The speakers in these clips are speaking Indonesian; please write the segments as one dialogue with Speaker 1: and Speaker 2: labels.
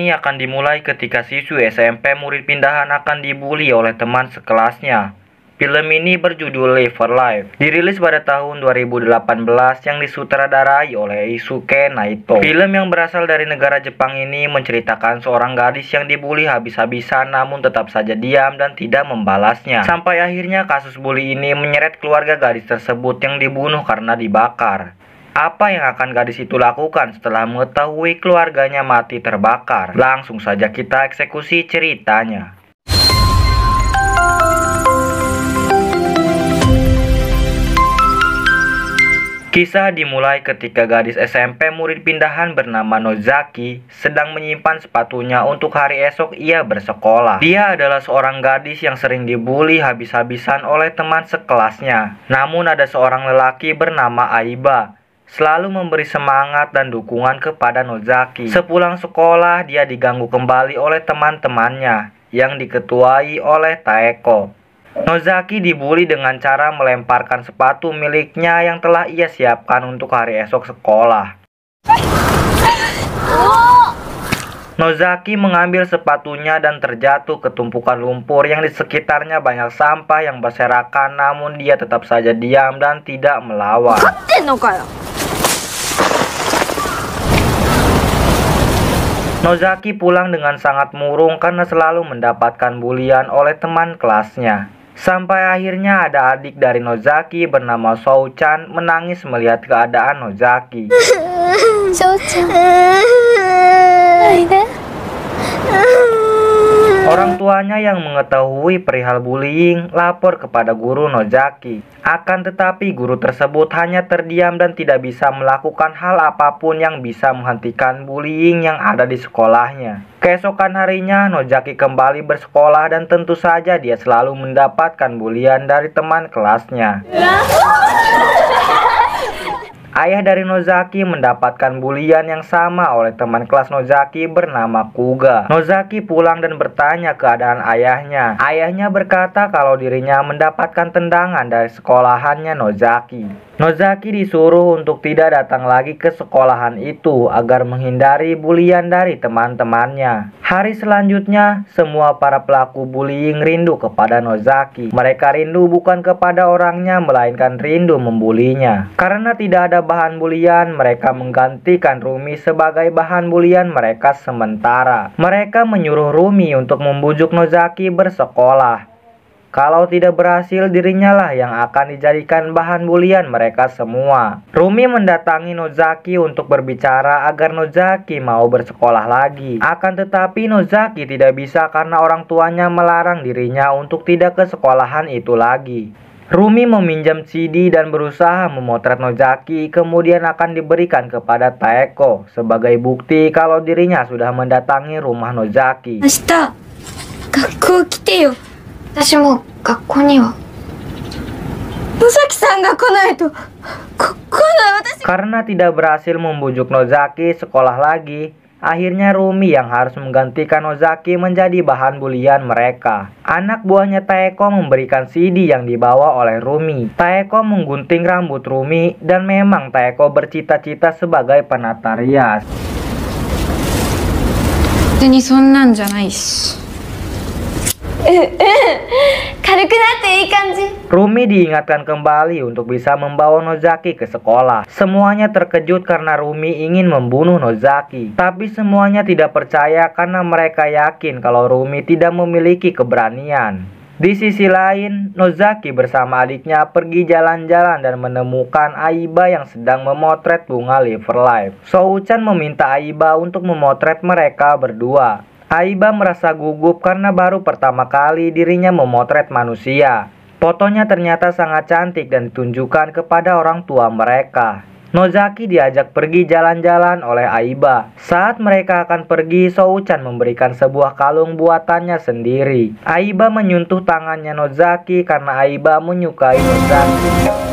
Speaker 1: ini akan dimulai ketika siswi SMP murid pindahan akan dibully oleh teman sekelasnya. Film ini berjudul Live for Life, dirilis pada tahun 2018 yang disutradarai oleh Isuke Naito. Film yang berasal dari negara Jepang ini menceritakan seorang gadis yang dibully habis-habisan namun tetap saja diam dan tidak membalasnya. Sampai akhirnya kasus bully ini menyeret keluarga gadis tersebut yang dibunuh karena dibakar. Apa yang akan gadis itu lakukan setelah mengetahui keluarganya mati terbakar? Langsung saja kita eksekusi ceritanya. Kisah dimulai ketika gadis SMP murid pindahan bernama Nozaki sedang menyimpan sepatunya untuk hari esok ia bersekolah. Dia adalah seorang gadis yang sering dibully habis-habisan oleh teman sekelasnya. Namun ada seorang lelaki bernama Aiba selalu memberi semangat dan dukungan kepada Nozaki. Sepulang sekolah, dia diganggu kembali oleh teman-temannya yang diketuai oleh Taeko. Nozaki dibully dengan cara melemparkan sepatu miliknya yang telah ia siapkan untuk hari esok sekolah. Nozaki mengambil sepatunya dan terjatuh ke tumpukan lumpur yang di sekitarnya banyak sampah yang berserakan, namun dia tetap saja diam dan tidak melawan. Nozaki pulang dengan sangat murung karena selalu mendapatkan bulian oleh teman kelasnya. Sampai akhirnya ada adik dari Nozaki bernama Shou-chan menangis melihat keadaan Nozaki.
Speaker 2: Shou-chan.
Speaker 1: Orang tuanya yang mengetahui perihal bullying lapor kepada guru Nozaki. Akan tetapi guru tersebut hanya terdiam dan tidak bisa melakukan hal apapun yang bisa menghentikan bullying yang ada di sekolahnya. Keesokan harinya Nozaki kembali bersekolah dan tentu saja dia selalu mendapatkan bulian dari teman kelasnya. Ayah dari Nozaki mendapatkan bulian yang sama oleh teman kelas Nozaki bernama Kuga. Nozaki pulang dan bertanya keadaan ayahnya. Ayahnya berkata kalau dirinya mendapatkan tendangan dari sekolahannya Nozaki. Nozaki disuruh untuk tidak datang lagi ke sekolahan itu agar menghindari bulian dari teman-temannya. Hari selanjutnya, semua para pelaku bullying rindu kepada Nozaki. Mereka rindu bukan kepada orangnya, melainkan rindu membulinya. Karena tidak ada bahan bulian, mereka menggantikan Rumi sebagai bahan bulian mereka sementara. Mereka menyuruh Rumi untuk membujuk Nozaki bersekolah. Kalau tidak berhasil, dirinya lah yang akan dijadikan bahan bulian mereka semua. Rumi mendatangi Nozaki untuk berbicara agar Nozaki mau bersekolah lagi. Akan tetapi Nozaki tidak bisa karena orang tuanya melarang dirinya untuk tidak ke sekolahan itu lagi. Rumi meminjam CD dan berusaha memotret Nozaki, kemudian akan diberikan kepada Taeko sebagai bukti kalau dirinya sudah mendatangi rumah Nozaki.
Speaker 2: Ashita, gakkou kite yo. Watashi mo gakkou ni wa. Nozaki-san ga konai to.
Speaker 1: Karena tidak berhasil membujuk Nozaki sekolah lagi, akhirnya Rumi yang harus menggantikan Nozaki menjadi bahan bulian mereka. Anak buahnya Taeko memberikan CD yang dibawa oleh Rumi. Taeko menggunting rambut Rumi dan memang Taeko bercita-cita sebagai penata rias.
Speaker 2: Ni sonnan janai shi. Karuku natte ii kanji.
Speaker 1: Rumi diingatkan kembali untuk bisa membawa Nozaki ke sekolah. Semuanya terkejut karena Rumi ingin membunuh Nozaki. Tapi semuanya tidak percaya karena mereka yakin kalau Rumi tidak memiliki keberanian. Di sisi lain, Nozaki bersama adiknya pergi jalan-jalan dan menemukan Aiba yang sedang memotret bunga Live for Life. Shou-chan meminta Aiba untuk memotret mereka berdua. Aiba merasa gugup karena baru pertama kali dirinya memotret manusia. Fotonya ternyata sangat cantik dan ditunjukkan kepada orang tua mereka. Nozaki diajak pergi jalan-jalan oleh Aiba. Saat mereka akan pergi, Shou-chan memberikan sebuah kalung buatannya sendiri. Aiba menyentuh tangannya Nozaki karena Aiba menyukai Nozaki.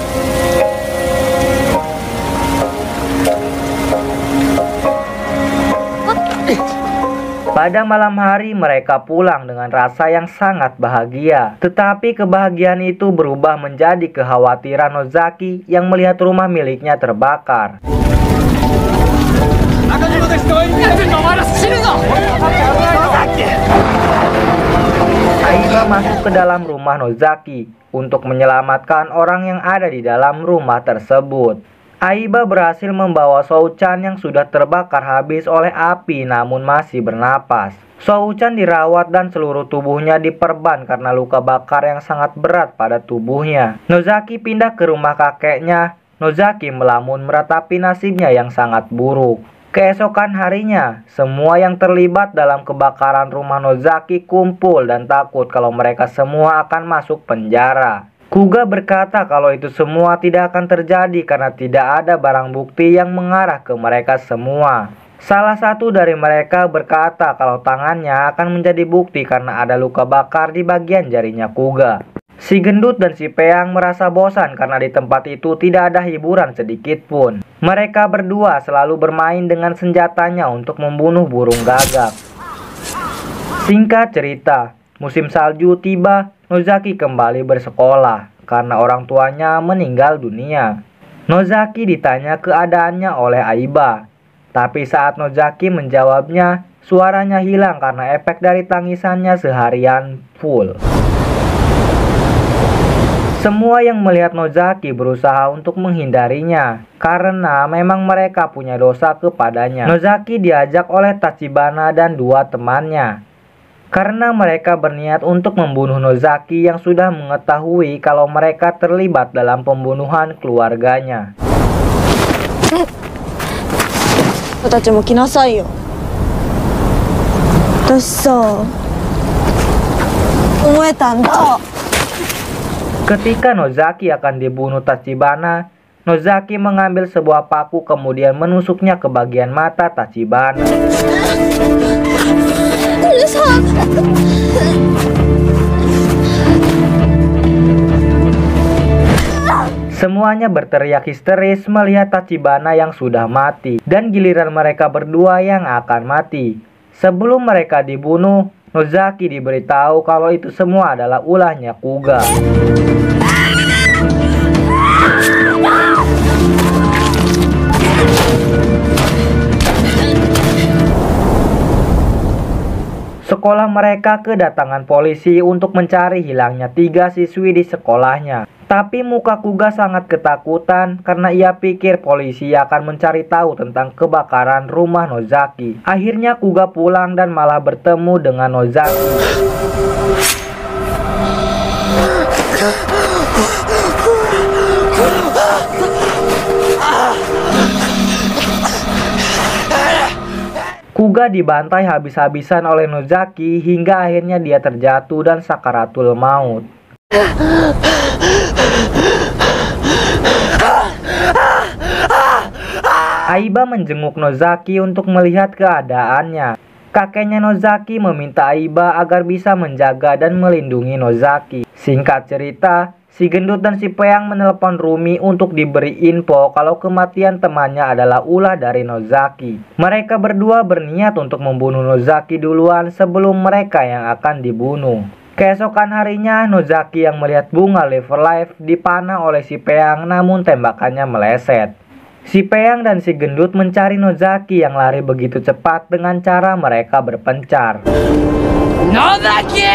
Speaker 1: Pada malam hari mereka pulang dengan rasa yang sangat bahagia. Tetapi kebahagiaan itu berubah menjadi kekhawatiran Nozaki yang melihat rumah miliknya terbakar. Aiba masuk ke dalam rumah Nozaki untuk menyelamatkan orang yang ada di dalam rumah tersebut. Aiba berhasil membawa Shou-chan yang sudah terbakar habis oleh api namun masih bernapas. Shou-chan dirawat dan seluruh tubuhnya diperban karena luka bakar yang sangat berat pada tubuhnya. Nozaki pindah ke rumah kakeknya. Nozaki melamun meratapi nasibnya yang sangat buruk. Keesokan harinya, semua yang terlibat dalam kebakaran rumah Nozaki kumpul dan takut kalau mereka semua akan masuk penjara. Kuga berkata kalau itu semua tidak akan terjadi karena tidak ada barang bukti yang mengarah ke mereka semua. Salah satu dari mereka berkata kalau tangannya akan menjadi bukti karena ada luka bakar di bagian jarinya Kuga. Si gendut dan si Peang merasa bosan karena di tempat itu tidak ada hiburan sedikit pun. Mereka berdua selalu bermain dengan senjatanya untuk membunuh burung gagak. Singkat cerita, musim salju tiba. Nozaki kembali bersekolah karena orang tuanya meninggal dunia. Nozaki ditanya keadaannya oleh Aiba. Tapi saat Nozaki menjawabnya, suaranya hilang karena efek dari tangisannya seharian full. Semua yang melihat Nozaki berusaha untuk menghindarinya karena memang mereka punya dosa kepadanya. Nozaki diajak oleh Tachibana dan dua temannya karena mereka berniat untuk membunuh Nozaki yang sudah mengetahui kalau mereka terlibat dalam pembunuhan keluarganya.
Speaker 3: 子たちも来なさいよ。私さ、思えたんだ。
Speaker 1: Ketika Nozaki akan dibunuh Tachibana, Nozaki mengambil sebuah paku kemudian menusuknya ke bagian mata Tachibana. Semuanya berteriak histeris melihat Tachibana yang sudah mati dan giliran mereka berdua yang akan mati. Sebelum mereka dibunuh, Nozaki diberitahu kalau itu semua adalah ulahnya Kuga. Sekolah mereka kedatangan polisi untuk mencari hilangnya 3 siswi di sekolahnya. Tapi muka Kuga sangat ketakutan karena ia pikir polisi akan mencari tahu tentang kebakaran rumah Nozaki. Akhirnya Kuga pulang dan malah bertemu dengan Nozaki. Kuga dibantai habis-habisan oleh Nozaki hingga akhirnya dia terjatuh dan sakaratul maut. Aiba menjenguk Nozaki untuk melihat keadaannya. Kakeknya Nozaki meminta Aiba agar bisa menjaga dan melindungi Nozaki. Singkat cerita, si gendut dan si Peang menelepon Rumi untuk diberi info kalau kematian temannya adalah ulah dari Nozaki. Mereka berdua berniat untuk membunuh Nozaki duluan sebelum mereka yang akan dibunuh. Keesokan harinya, Nozaki yang melihat bunga Liverlife dipanah oleh si Peang namun tembakannya meleset. Si Peang dan si gendut mencari Nozaki yang lari begitu cepat dengan cara mereka berpencar. Nozaki!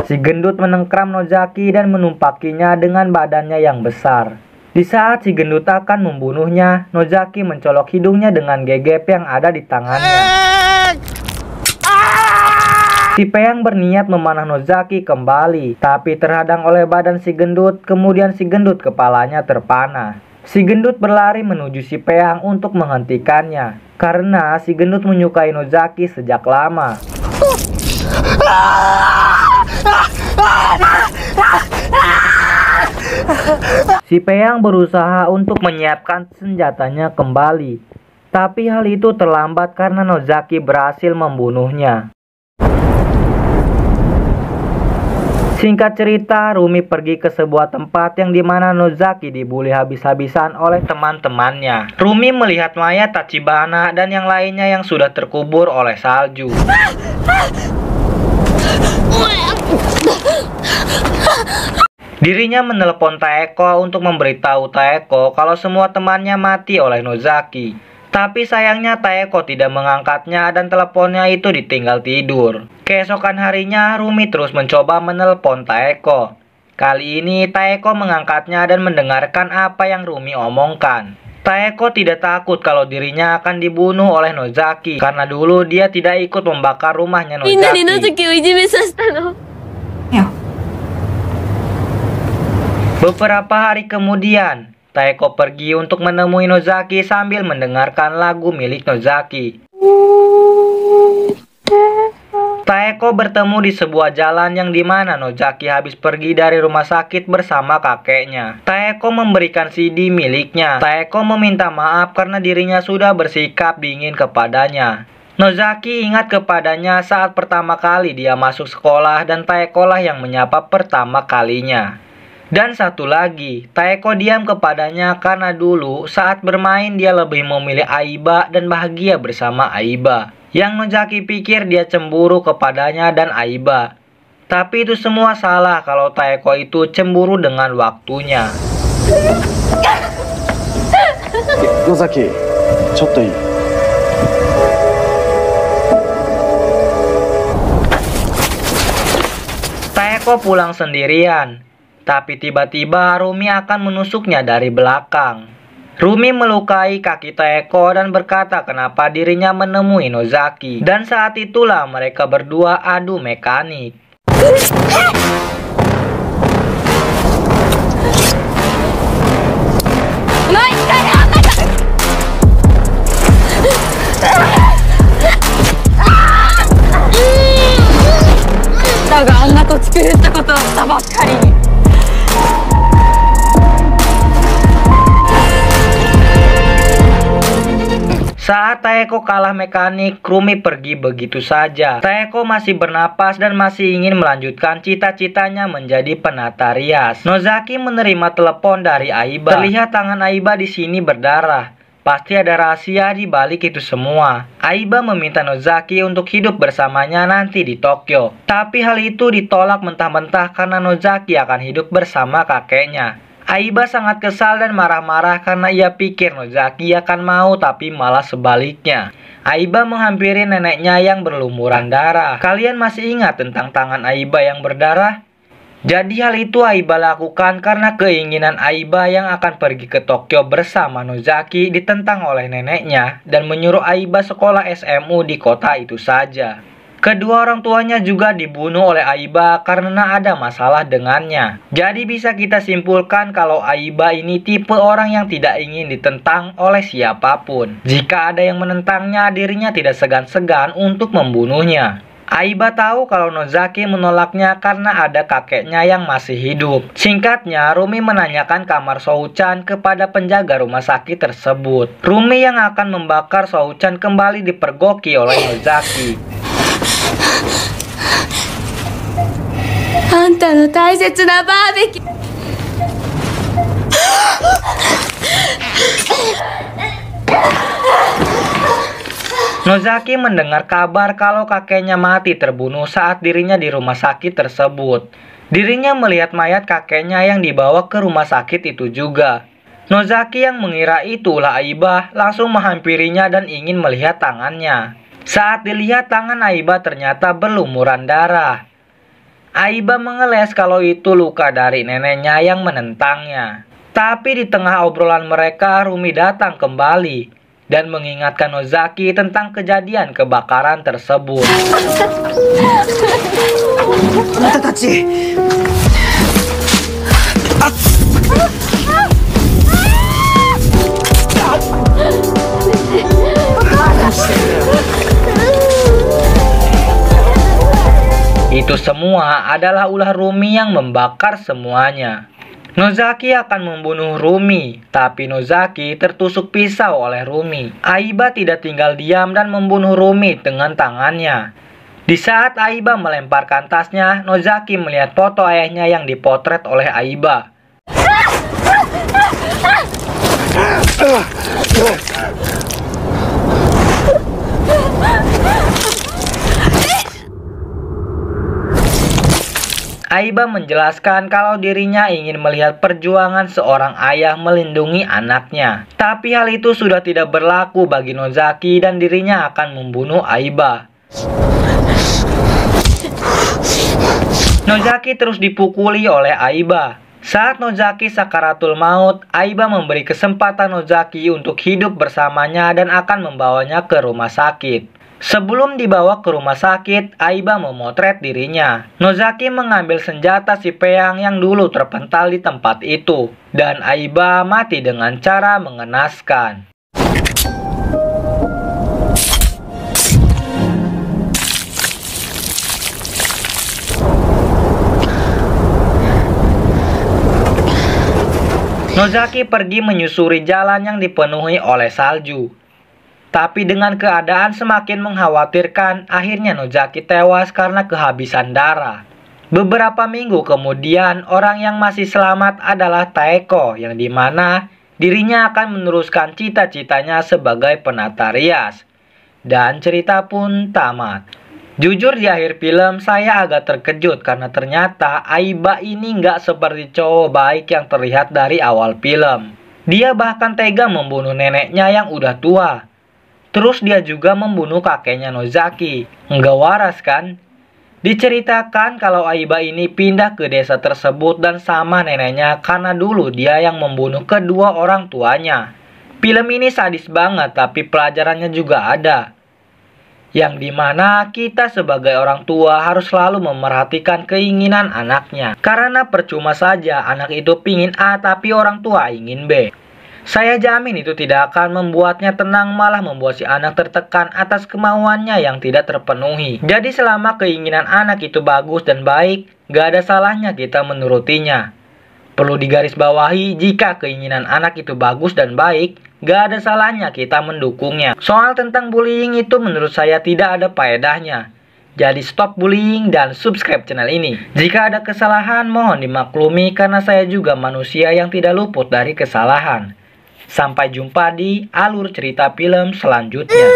Speaker 1: Si gendut menengkram Nozaki dan menumpakinya dengan badannya yang besar. Di saat si gendut akan membunuhnya, Nozaki mencolok hidungnya dengan gegep yang ada di tangannya. Si Peang berniat memanah Nozaki kembali, tapi terhadang oleh badan si gendut, kemudian si gendut kepalanya terpanah. Si gendut berlari menuju si Peang untuk menghentikannya, karena si gendut menyukai Nozaki sejak lama. Si Peang berusaha untuk menyiapkan senjatanya kembali, tapi hal itu terlambat karena Nozaki berhasil membunuhnya. Singkat cerita, Rumi pergi ke sebuah tempat yang dimana Nozaki dibully habis-habisan oleh teman-temannya. Rumi melihat mayat Tachibana dan yang lainnya yang sudah terkubur oleh salju. Dirinya menelepon Taeko untuk memberitahu Taeko kalau semua temannya mati oleh Nozaki. Tapi sayangnya Taeko tidak mengangkatnya dan teleponnya itu ditinggal tidur. Keesokan harinya Rumi terus mencoba menelpon Taeko. Kali ini Taeko mengangkatnya dan mendengarkan apa yang Rumi omongkan. Taeko tidak takut kalau dirinya akan dibunuh oleh Nozaki karena dulu dia tidak ikut membakar rumahnya Nozaki.
Speaker 2: Ya.
Speaker 1: Beberapa hari kemudian, Taeko pergi untuk menemui Nozaki sambil mendengarkan lagu milik Nozaki. Taeko bertemu di sebuah jalan yang dimana Nozaki habis pergi dari rumah sakit bersama kakeknya. Taeko memberikan CD miliknya. Taeko meminta maaf karena dirinya sudah bersikap dingin kepadanya. Nozaki ingat kepadanya saat pertama kali dia masuk sekolah dan Taeko lah yang menyapa pertama kalinya. Dan satu lagi, Taeko diam kepadanya karena dulu saat bermain dia lebih memilih Aiba dan bahagia bersama Aiba. Yang Nozaki pikir dia cemburu kepadanya dan Aiba. Tapi itu semua salah kalau Taeko itu cemburu dengan waktunya.
Speaker 4: Nozaki, cotto ii?
Speaker 1: Taeko pulang sendirian. Tapi tiba-tiba Rumi akan menusuknya dari belakang. Rumi melukai kaki Taeko dan berkata kenapa dirinya menemui Nozaki. Dan saat itulah mereka berdua adu mekanik. Saat Taeko kalah mekanik, Rumi pergi begitu saja. Taeko masih bernapas dan masih ingin melanjutkan cita-citanya menjadi penata rias. Nozaki menerima telepon dari Aiba. Terlihat tangan Aiba di sini berdarah. Pasti ada rahasia di balik itu semua. Aiba meminta Nozaki untuk hidup bersamanya nanti di Tokyo. Tapi hal itu ditolak mentah-mentah karena Nozaki akan hidup bersama kakeknya. Aiba sangat kesal dan marah-marah karena ia pikir Nozaki akan mau tapi malah sebaliknya. Aiba menghampiri neneknya yang berlumuran darah. Kalian masih ingat tentang tangan Aiba yang berdarah? Jadi hal itu Aiba lakukan karena keinginan Aiba yang akan pergi ke Tokyo bersama Nozaki ditentang oleh neneknya dan menyuruh Aiba sekolah SMU di kota itu saja. Kedua orang tuanya juga dibunuh oleh Aiba karena ada masalah dengannya. Jadi bisa kita simpulkan kalau Aiba ini tipe orang yang tidak ingin ditentang oleh siapapun. Jika ada yang menentangnya, dirinya tidak segan-segan untuk membunuhnya. Aiba tahu kalau Nozaki menolaknya karena ada kakeknya yang masih hidup. Singkatnya, Rumi menanyakan kamar Souchan kepada penjaga rumah sakit tersebut. Rumi yang akan membakar Souchan kembali dipergoki oleh Nozaki.
Speaker 2: あんたの大切なバーベキュー。
Speaker 1: Nozaki mendengar kabar kalau kakeknya mati terbunuh saat dirinya di rumah sakit tersebut. Dirinya melihat mayat kakeknya yang dibawa ke rumah sakit itu juga. Nozaki yang mengira itulah Aiba langsung menghampirinya dan ingin melihat tangannya. Saat dilihat tangan Aiba ternyata berlumuran darah. Aiba mengeles kalau itu luka dari neneknya yang menentangnya. Tapi di tengah obrolan mereka, Rumi datang kembali dan mengingatkan Nozaki tentang kejadian kebakaran tersebut. Itu semua adalah ulah Rumi yang membakar semuanya. Nozaki akan membunuh Rumi, tapi Nozaki tertusuk pisau oleh Rumi. Aiba tidak tinggal diam dan membunuh Rumi dengan tangannya. Di saat Aiba melemparkan tasnya, Nozaki melihat foto ayahnya yang dipotret oleh Aiba. Aiba menjelaskan kalau dirinya ingin melihat perjuangan seorang ayah melindungi anaknya. Tapi hal itu sudah tidak berlaku bagi Nozaki dan dirinya akan membunuh Aiba. Nozaki terus dipukuli oleh Aiba. Saat Nozaki sakaratul maut, Aiba memberi kesempatan Nozaki untuk hidup bersamanya dan akan membawanya ke rumah sakit. Sebelum dibawa ke rumah sakit, Aiba memotret dirinya. Nozaki mengambil senjata si Peang yang dulu terpental di tempat itu. Dan Aiba mati dengan cara mengenaskan. Nozaki pergi menyusuri jalan yang dipenuhi oleh salju. Tapi dengan keadaan semakin mengkhawatirkan, akhirnya Nozaki tewas karena kehabisan darah. Beberapa minggu kemudian, orang yang masih selamat adalah Taeko, yang dimana dirinya akan meneruskan cita-citanya sebagai penata rias. Dan cerita pun tamat. Jujur di akhir film, saya agak terkejut karena ternyata Aiba ini nggak seperti cowok baik yang terlihat dari awal film. Dia bahkan tega membunuh neneknya yang udah tua. Terus dia juga membunuh kakeknya Nozaki. Nggak waras kan? Diceritakan kalau Aiba ini pindah ke desa tersebut dan sama neneknya karena dulu dia yang membunuh kedua orang tuanya. Film ini sadis banget tapi pelajarannya juga ada. Yang dimana kita sebagai orang tua harus selalu memerhatikan keinginan anaknya. Karena percuma saja anak itu pingin A tapi orang tua ingin B. Saya jamin itu tidak akan membuatnya tenang, malah membuat si anak tertekan atas kemauannya yang tidak terpenuhi. Jadi selama keinginan anak itu bagus dan baik, gak ada salahnya kita menurutinya. Perlu digarisbawahi, jika keinginan anak itu bagus dan baik, gak ada salahnya kita mendukungnya. Soal tentang bullying itu menurut saya tidak ada faedahnya. Jadi stop bullying dan subscribe channel ini. Jika ada kesalahan mohon dimaklumi karena saya juga manusia yang tidak luput dari kesalahan. Sampai jumpa di alur cerita film selanjutnya.